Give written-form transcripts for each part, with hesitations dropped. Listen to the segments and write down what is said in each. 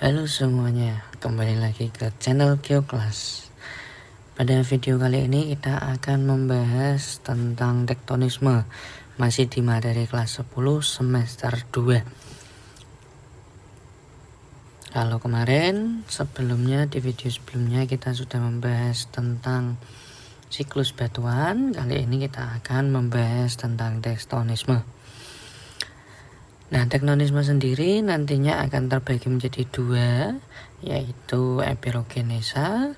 Halo semuanya, kembali lagi ke channel GeoClass. Pada video kali ini kita akan membahas tentang tektonisme, masih di materi kelas 10 semester 2. Kalau kemarin di video sebelumnya kita sudah membahas tentang siklus batuan, kali ini kita akan membahas tentang tektonisme. Nah, tektonisme sendiri nantinya akan terbagi menjadi dua, yaitu epirogenesa,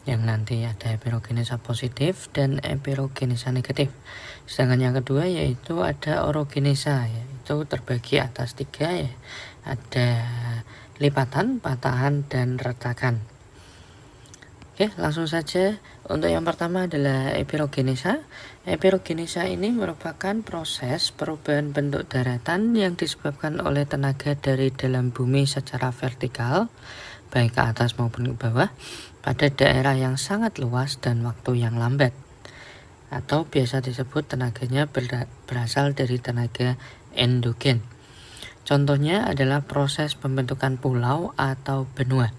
yang nanti ada epirogenesa positif dan epirogenesa negatif. Sedangkan yang kedua yaitu ada orogenesa, yaitu terbagi atas tiga, ya. Ada lipatan, patahan, dan retakan. Oke, langsung saja. Untuk yang pertama adalah epirogenesa. Epirogenesa ini merupakan proses perubahan bentuk daratan yang disebabkan oleh tenaga dari dalam bumi secara vertikal, baik ke atas maupun ke bawah, pada daerah yang sangat luas dan waktu yang lambat, atau biasa disebut tenaganya berasal dari tenaga endogen. Contohnya adalah proses pembentukan pulau atau benua.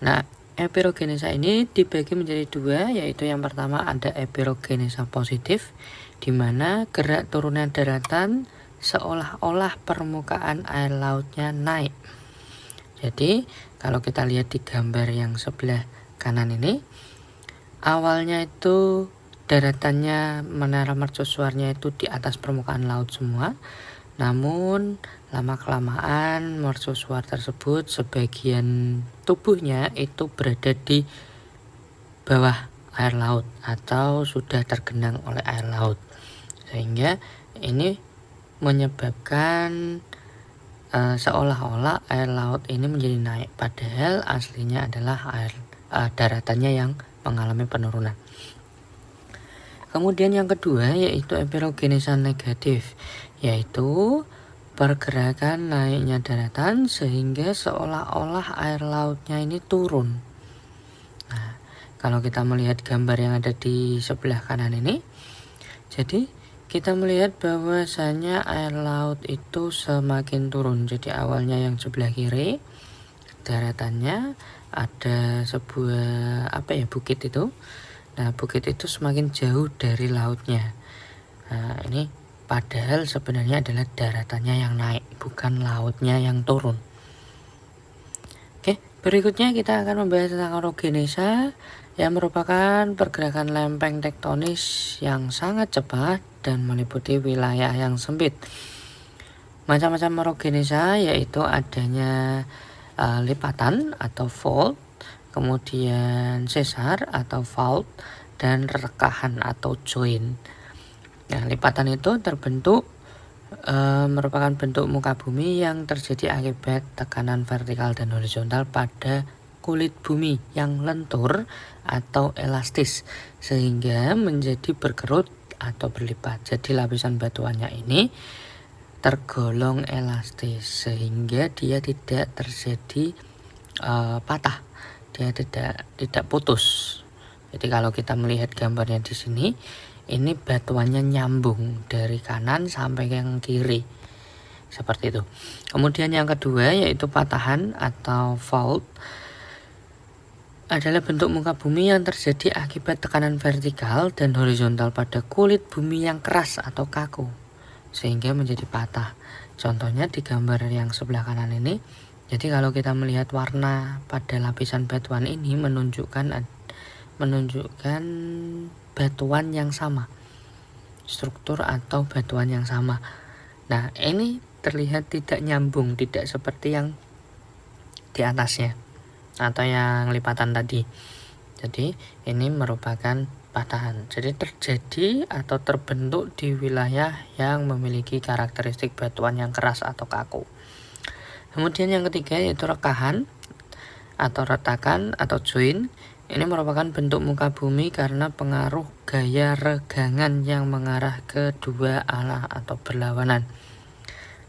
Nah, epirogenesa ini dibagi menjadi dua, yaitu yang pertama ada epirogenesa positif, di mana gerak turunan daratan seolah-olah permukaan air lautnya naik. Jadi kalau kita lihat di gambar yang sebelah kanan ini, awalnya itu daratannya menara mercusuarnya itu di atas permukaan laut semua. Namun lama-kelamaan mercusuar tersebut sebagian tubuhnya itu berada di bawah air laut atau sudah tergenang oleh air laut, sehingga ini menyebabkan seolah-olah air laut ini menjadi naik, padahal aslinya adalah daratannya yang mengalami penurunan. Kemudian yang kedua yaitu epirogenesa negatif, yaitu pergerakan naiknya daratan sehingga seolah-olah air lautnya ini turun. Nah, kalau kita melihat gambar yang ada di sebelah kanan ini, jadi kita melihat bahwasanya air laut itu semakin turun. Jadi awalnya yang sebelah kiri daratannya ada sebuah bukit itu. Nah, bukit itu semakin jauh dari lautnya. Nah, ini padahal sebenarnya adalah daratannya yang naik, bukan lautnya yang turun. Oke, berikutnya kita akan membahas tentang orogenesa, yang merupakan pergerakan lempeng tektonis yang sangat cepat dan meliputi wilayah yang sempit. Macam-macam orogenesa yaitu adanya lipatan atau fold, kemudian sesar atau fault, dan rekahan atau join. Nah, lipatan itu terbentuk merupakan bentuk muka bumi yang terjadi akibat tekanan vertikal dan horizontal pada kulit bumi yang lentur atau elastis sehingga menjadi berkerut atau berlipat. Jadi lapisan batuannya ini tergolong elastis sehingga dia tidak terjadi patah. Dia tidak putus. Jadi kalau kita melihat gambarnya di sini, ini batuannya nyambung dari kanan sampai ke yang kiri, seperti itu. Kemudian yang kedua yaitu patahan atau fault, adalah bentuk muka bumi yang terjadi akibat tekanan vertikal dan horizontal pada kulit bumi yang keras atau kaku sehingga menjadi patah. Contohnya di gambar yang sebelah kanan ini. Jadi kalau kita melihat warna pada lapisan batuan ini menunjukkan batuan yang sama, struktur atau batuan yang sama. Nah, ini terlihat tidak nyambung, tidak seperti yang di atasnya atau yang lipatan tadi. Jadi ini merupakan patahan. Jadi terjadi atau terbentuk di wilayah yang memiliki karakteristik batuan yang keras atau kaku. Kemudian yang ketiga yaitu rekahan atau retakan atau join. Ini merupakan bentuk muka bumi karena pengaruh gaya regangan yang mengarah ke dua arah atau berlawanan,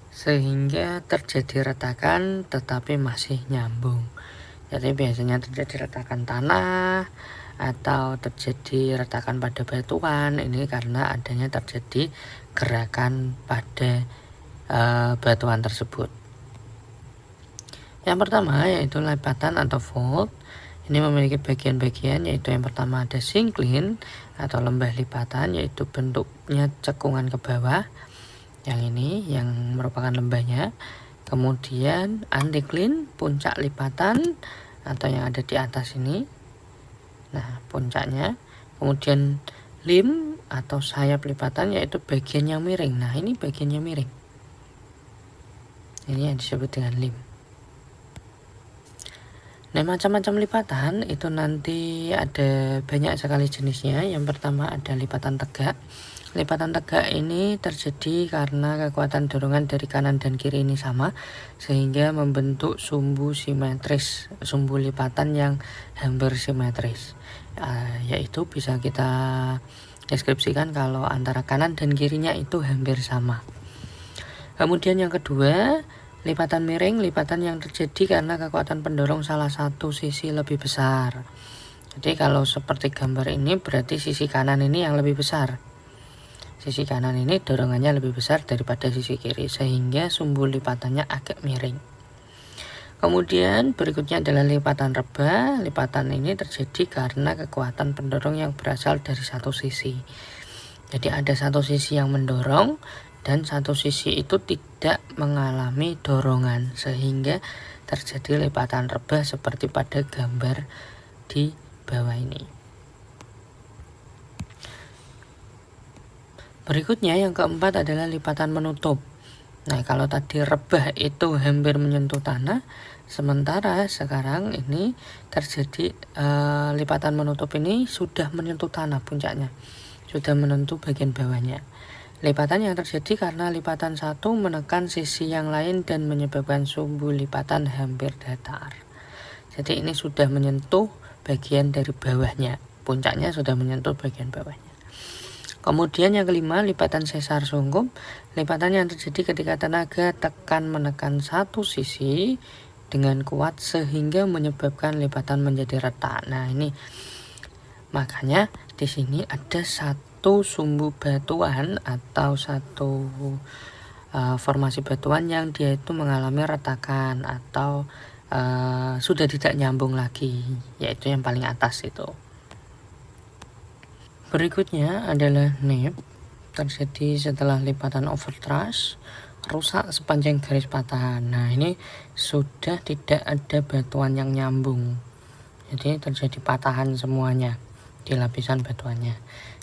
sehingga terjadi retakan tetapi masih nyambung. Jadi biasanya terjadi retakan tanah atau terjadi retakan pada batuan, ini karena adanya terjadi gerakan pada batuan tersebut. Yang pertama yaitu lipatan atau fold. Ini memiliki bagian-bagian, yaitu yang pertama ada syncline atau lembah lipatan, yaitu bentuknya cekungan ke bawah. Yang ini yang merupakan lembahnya. Kemudian anticline, puncak lipatan atau yang ada di atas ini. Nah, puncaknya. Kemudian limb atau sayap lipatan, yaitu bagian yang miring. Nah, ini bagiannya miring. Ini yang disebut dengan limb. Nah, macam-macam lipatan itu nanti ada banyak sekali jenisnya. Yang pertama ada lipatan tegak. Lipatan tegak ini terjadi karena kekuatan dorongan dari kanan dan kiri ini sama, sehingga membentuk sumbu simetris, sumbu lipatan yang hampir simetris. Yaitu bisa kita deskripsikan kalau antara kanan dan kirinya itu hampir sama. Kemudian yang kedua, lipatan miring, lipatan yang terjadi karena kekuatan pendorong salah satu sisi lebih besar. Jadi kalau seperti gambar ini berarti sisi kanan ini yang lebih besar. Sisi kanan ini dorongannya lebih besar daripada sisi kiri, sehingga sumbu lipatannya agak miring. Kemudian berikutnya adalah lipatan rebah. Lipatan ini terjadi karena kekuatan pendorong yang berasal dari satu sisi. Jadi ada satu sisi yang mendorong dan satu sisi itu tidak mengalami dorongan, sehingga terjadi lipatan rebah seperti pada gambar di bawah ini. Berikutnya yang keempat adalah lipatan menutup. Nah, kalau tadi rebah itu hampir menyentuh tanah, sementara sekarang ini terjadi lipatan menutup ini sudah menyentuh tanah puncaknya, sudah menyentuh bagian bawahnya. Lipatan yang terjadi karena lipatan satu menekan sisi yang lain dan menyebabkan sumbu lipatan hampir datar. Jadi ini sudah menyentuh bagian dari bawahnya, puncaknya sudah menyentuh bagian bawahnya. Kemudian yang kelima, lipatan sesar sungkup. Lipatan yang terjadi ketika tenaga tekan menekan satu sisi dengan kuat sehingga menyebabkan lipatan menjadi retak. Nah, ini makanya di sini ada satu sumbu batuan atau satu formasi batuan yang dia itu mengalami retakan atau sudah tidak nyambung lagi, yaitu yang paling atas itu. Berikutnya adalah nip, terjadi setelah lipatan overthrust, rusak sepanjang garis patahan. Nah, ini sudah tidak ada batuan yang nyambung, jadi terjadi patahan semuanya di lapisan batuannya.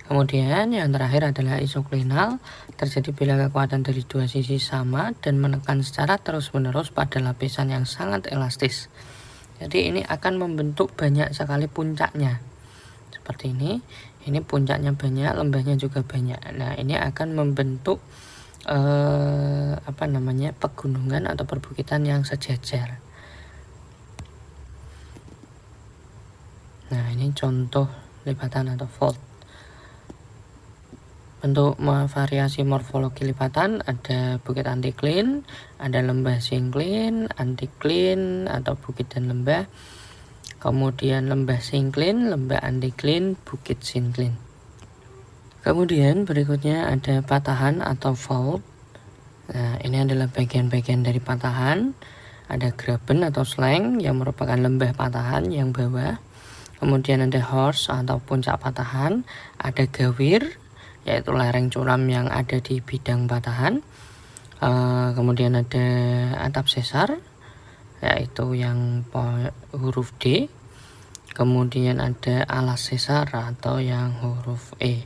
Kemudian yang terakhir adalah isoklinal, terjadi bila kekuatan dari dua sisi sama dan menekan secara terus-menerus pada lapisan yang sangat elastis. Jadi ini akan membentuk banyak sekali puncaknya. Seperti ini puncaknya banyak, lembahnya juga banyak. Nah, ini akan membentuk pegunungan atau perbukitan yang sejajar. Nah, ini contoh lipatan atau fold. Bentuk variasi morfologi lipatan ada bukit anticline, ada lembah syncline, anticline atau bukit dan lembah. Kemudian lembah syncline, lembah anticline, bukit syncline. Kemudian berikutnya ada patahan atau fault. Nah, ini adalah bagian-bagian dari patahan. Ada graben atau slang yang merupakan lembah patahan yang bawah. Kemudian ada horse atau puncak patahan. Ada gawir, yaitu lereng curam yang ada di bidang patahan. Kemudian ada atap sesar, yaitu yang huruf D. Kemudian ada alas sesar atau yang huruf E.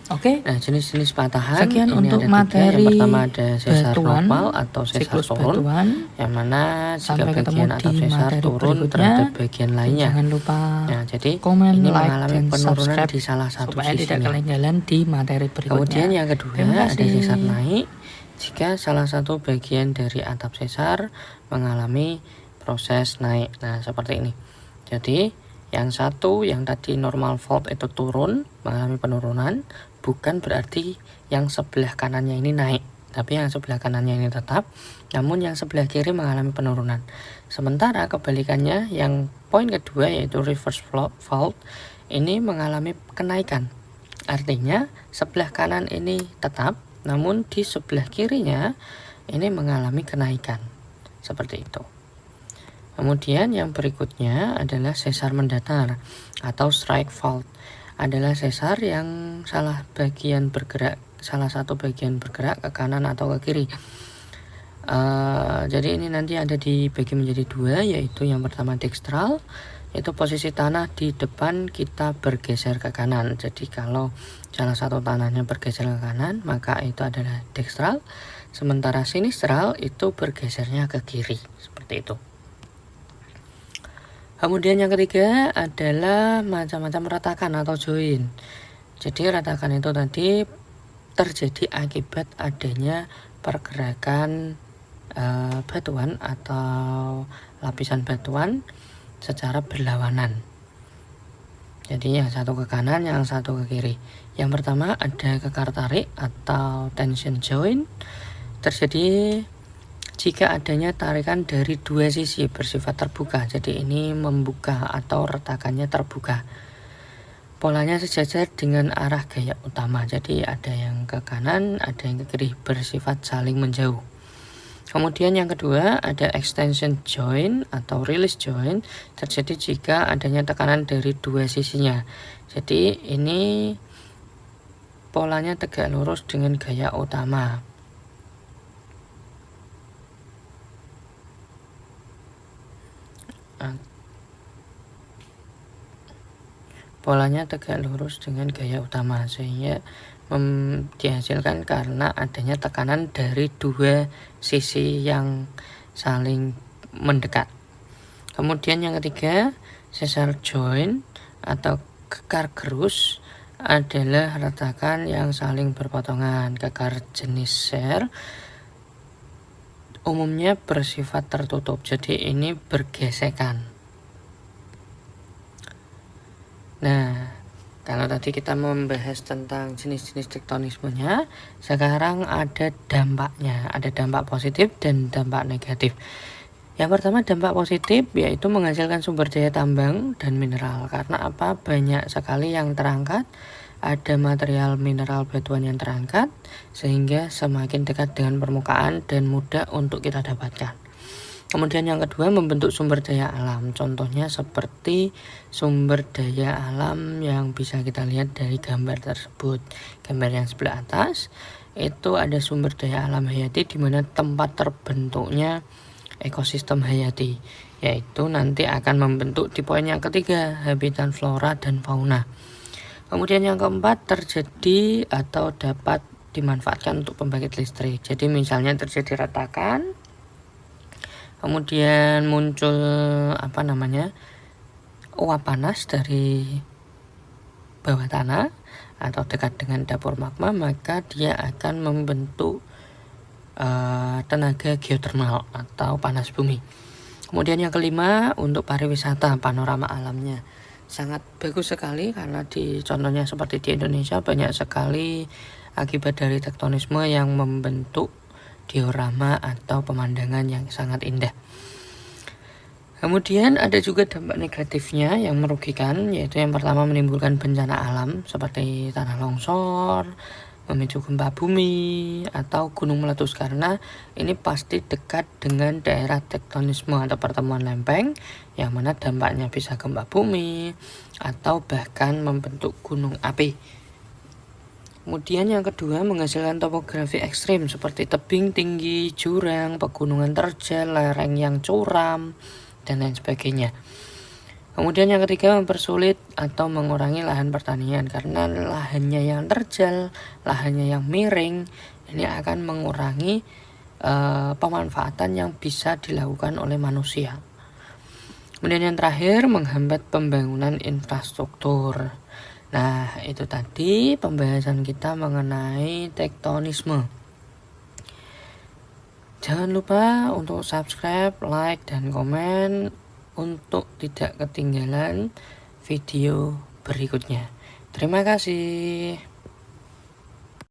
Oke, nah jenis-jenis patahan sekian ini untuk ada materi. Yang pertama ada sesar batuan, nopal atau sesar turun, yang mana jika bagian atap di sesar turun terhadap bagian lainnya. Jangan lupa Nah, jadi komen, ini like, mengalami dan penurunan subscribe di salah satu supaya sisinya. tidak ketinggalan di materi berikutnya. Kemudian yang kedua ada sesar naik, jika salah satu bagian dari atap sesar mengalami proses naik. Nah, seperti ini. Jadi yang satu, yang tadi normal fault itu turun, mengalami penurunan, bukan berarti yang sebelah kanannya ini naik, tapi yang sebelah kanannya ini tetap, namun yang sebelah kiri mengalami penurunan. Sementara kebalikannya, yang poin kedua yaitu reverse fault, ini mengalami kenaikan. Artinya sebelah kanan ini tetap, namun di sebelah kirinya ini mengalami kenaikan seperti itu. Kemudian yang berikutnya adalah sesar mendatar atau strike fault. Adalah sesar yang salah satu bagian bergerak ke kanan atau ke kiri. Jadi ini nanti ada dibagi menjadi dua, yaitu yang pertama dextral, itu posisi tanah di depan kita bergeser ke kanan. Jadi kalau salah satu tanahnya bergeser ke kanan, maka itu adalah dextral. Sementara sinistral itu bergesernya ke kiri, seperti itu. Kemudian yang ketiga adalah macam-macam retakan atau join. Jadi retakan itu tadi terjadi akibat adanya pergerakan batuan atau lapisan batuan secara berlawanan. Jadi yang satu ke kanan, yang satu ke kiri. Yang pertama ada kekar tarik atau tension joint, terjadi jika adanya tarikan dari dua sisi bersifat terbuka. Jadi ini membuka atau retakannya terbuka. Polanya sejajar dengan arah gaya utama. Jadi ada yang ke kanan, ada yang ke kiri, bersifat saling menjauh. Kemudian yang kedua ada extension joint atau release joint, terjadi jika adanya tekanan dari dua sisinya. Jadi ini polanya tegak lurus dengan gaya utama. Polanya tegak lurus dengan gaya utama, sehingga dihasilkan karena adanya tekanan dari dua sisi yang saling mendekat. Kemudian yang ketiga, sesar joint atau kekar gerus adalah retakan yang saling berpotongan. Kekar jenis ser umumnya bersifat tertutup, jadi ini bergesekan. Nah, kalau tadi kita membahas tentang jenis-jenis tektonismenya, sekarang ada dampaknya. Ada dampak positif dan dampak negatif. Yang pertama dampak positif yaitu menghasilkan sumber daya tambang dan mineral. Karena apa? Banyak sekali yang terangkat. Ada material mineral batuan yang terangkat, sehingga semakin dekat dengan permukaan dan mudah untuk kita dapatkan. Kemudian yang kedua membentuk sumber daya alam. Contohnya seperti sumber daya alam yang bisa kita lihat dari gambar tersebut. Gambar yang sebelah atas itu ada sumber daya alam hayati di mana tempat terbentuknya ekosistem hayati, yaitu nanti akan membentuk di poin yang ketiga habitat flora dan fauna. Kemudian yang keempat terjadi atau dapat dimanfaatkan untuk pembangkit listrik. Jadi misalnya terjadi retakan, kemudian muncul uap panas dari bawah tanah atau dekat dengan dapur magma, maka dia akan membentuk tenaga geotermal atau panas bumi. Kemudian yang kelima untuk pariwisata, panorama alamnya sangat bagus sekali karena contohnya seperti di Indonesia banyak sekali akibat dari tektonisme yang membentuk diorama atau pemandangan yang sangat indah. Kemudian ada juga dampak negatifnya yang merugikan, yaitu yang pertama menimbulkan bencana alam seperti tanah longsor, memicu gempa bumi atau gunung meletus, karena ini pasti dekat dengan daerah tektonisme atau pertemuan lempeng yang mana dampaknya bisa gempa bumi atau bahkan membentuk gunung api. Kemudian yang kedua menghasilkan topografi ekstrim seperti tebing tinggi, jurang, pegunungan terjal, lereng yang curam, dan lain sebagainya. Kemudian yang ketiga mempersulit atau mengurangi lahan pertanian karena lahannya yang terjal, lahannya yang miring, ini akan mengurangi pemanfaatan yang bisa dilakukan oleh manusia. Kemudian yang terakhir menghambat pembangunan infrastruktur. Nah, itu tadi pembahasan kita mengenai tektonisme. Jangan lupa untuk subscribe, like, dan komen untuk tidak ketinggalan video berikutnya. Terima kasih.